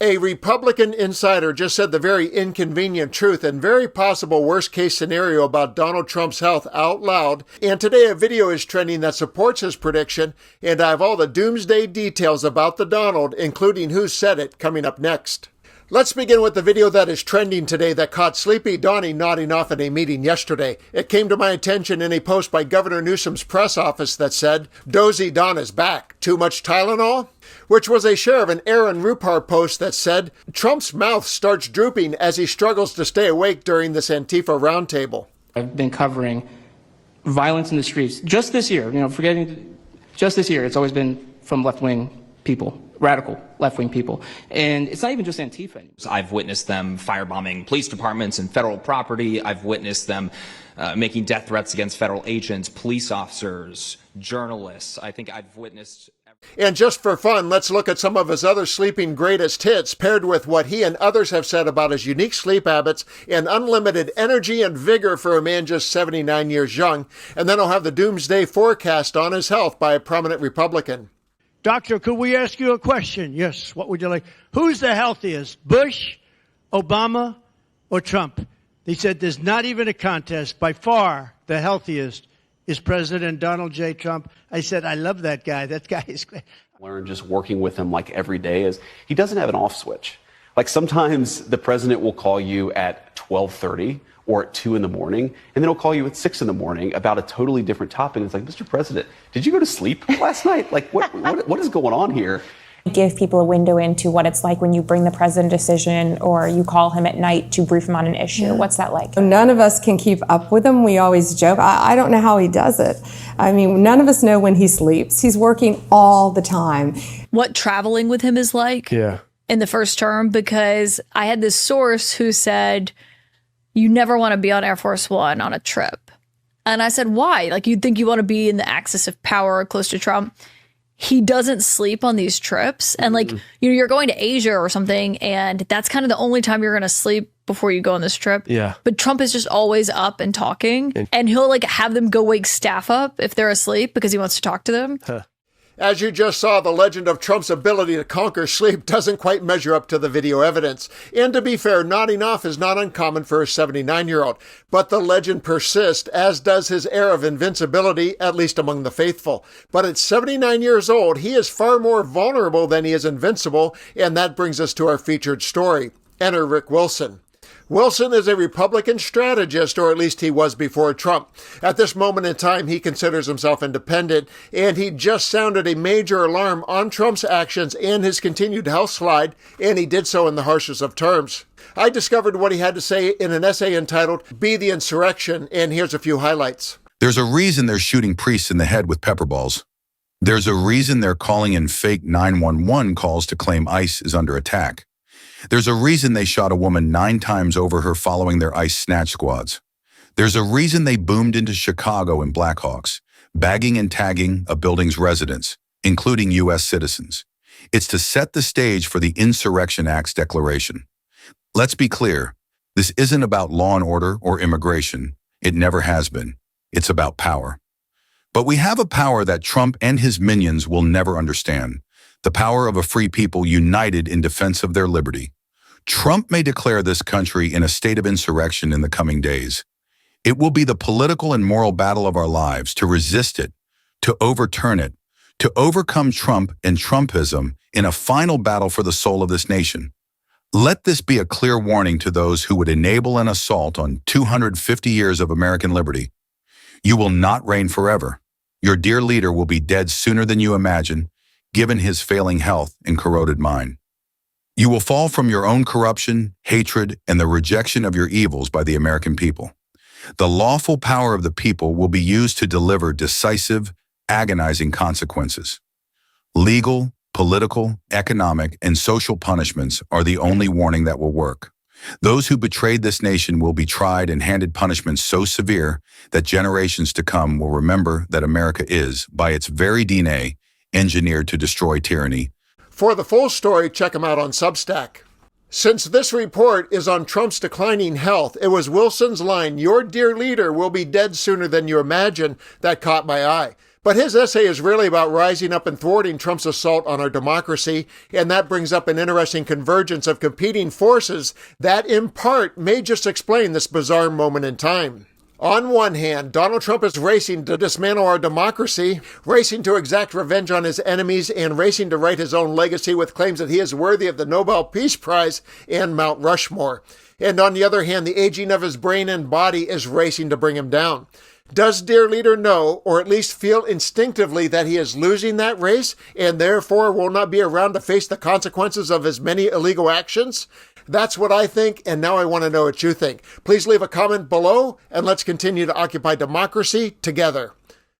A Republican insider just said the very inconvenient truth and very possible worst-case scenario about Donald Trump's health out loud, and today a video is trending that supports his prediction, and I have all the doomsday details about the Donald, including who said it, coming up next. Let's begin with the video that is trending today that caught Sleepy Donnie nodding off at a meeting yesterday. It came to my attention in a post by Governor Newsom's press office that said, "Dozy Don is back. Too much Tylenol?" Which was a share of an Aaron Rupar post that said, Trump's mouth starts drooping as he struggles to stay awake during this Antifa roundtable. I've been covering violence in the streets just this year, just this year, it's always been from left-wing people. Radical left-wing people. And it's not even just Antifa anymore. I've witnessed them firebombing police departments and federal property. I've witnessed them making death threats against federal agents, police officers, journalists. I think I've witnessed... And just for fun, let's look at some of his other sleeping greatest hits paired with what he and others have said about his unique sleep habits and unlimited energy and vigor for a man just 79 years young. And then I'll have the doomsday forecast on his health by a prominent Republican. Doctor, could we ask you a question? Yes, what would you like? Who's the healthiest, Bush, Obama, or Trump? They said there's not even a contest. By far, the healthiest is President Donald J. Trump. I said, I love that guy. That guy is great. Learn just working with him like every day is he doesn't have an off switch. Like sometimes the president will call you at 12:30 or at 2 in the morning, and then he'll call you at 6 in the morning about a totally different topic. It's like, Mr. President, did you go to sleep last night? Like, what is going on here? Give people a window into what it's like when you bring the president a decision or you call him at night to brief him on an issue. Yeah. What's that like? None of us can keep up with him. We always joke. I don't know how he does it. I mean, none of us know when he sleeps. He's working all the time. What traveling with him is like in the first term, because I had this source who said, you never want to be on Air Force One on a trip. And I said, why? Like, you'd think you want to be in the axis of power close to Trump. He doesn't sleep on these trips. And like, you're going to Asia or something, and that's kind of the only time you're going to sleep before you go on this trip. Yeah. But Trump is just always up and talking, and he'll like have them go wake staff up if they're asleep because he wants to talk to them. As you just saw, the legend of Trump's ability to conquer sleep doesn't quite measure up to the video evidence. And to be fair, nodding off is not uncommon for a 79-year-old. But the legend persists, as does his air of invincibility, at least among the faithful. But at 79 years old, he is far more vulnerable than he is invincible, and that brings us to our featured story. Enter Rick Wilson. Wilson is a Republican strategist, or at least he was before Trump. At this moment in time, he considers himself independent, and he just sounded a major alarm on Trump's actions and his continued health slide, and he did so in the harshest of terms. I discovered what he had to say in an essay entitled, Be the Insurrection, and here's a few highlights. There's a reason they're shooting priests in the head with pepper balls. There's a reason they're calling in fake 911 calls to claim ICE is under attack. There's a reason they shot a woman 9 times over her following their ICE snatch squads. There's a reason they boomed into Chicago in Blackhawks, bagging and tagging a building's residents, including U.S. citizens. It's to set the stage for the Insurrection Act's declaration. Let's be clear, this isn't about law and order or immigration. It never has been. It's about power. But we have a power that Trump and his minions will never understand. The power of a free people united in defense of their liberty. Trump may declare this country in a state of insurrection in the coming days. It will be the political and moral battle of our lives to resist it, to overturn it, to overcome Trump and Trumpism in a final battle for the soul of this nation. Let this be a clear warning to those who would enable an assault on 250 years of American liberty. You will not reign forever. Your dear leader will be dead sooner than you imagine, given his failing health and corroded mind. You will fall from your own corruption, hatred, and the rejection of your evils by the American people. The lawful power of the people will be used to deliver decisive, agonizing consequences. Legal, political, economic, and social punishments are the only warning that will work. Those who betrayed this nation will be tried and handed punishments so severe that generations to come will remember that America is, by its very DNA, engineered to destroy tyranny. For the full story, check him out on Substack. Since this report is on Trump's declining health, it was Wilson's line, "Your dear leader will be dead sooner than you imagine," that caught my eye. But his essay is really about rising up and thwarting Trump's assault on our democracy, and that brings up an interesting convergence of competing forces that, in part, may just explain this bizarre moment in time. On one hand, Donald Trump is racing to dismantle our democracy, racing to exact revenge on his enemies, and racing to write his own legacy with claims that he is worthy of the Nobel Peace Prize and Mount Rushmore. And on the other hand, the aging of his brain and body is racing to bring him down. Does dear leader know, or at least feel instinctively, that he is losing that race and therefore will not be around to face the consequences of his many illegal actions? That's what I think, and now I want to know what you think. Please leave a comment below, and let's continue to occupy democracy together.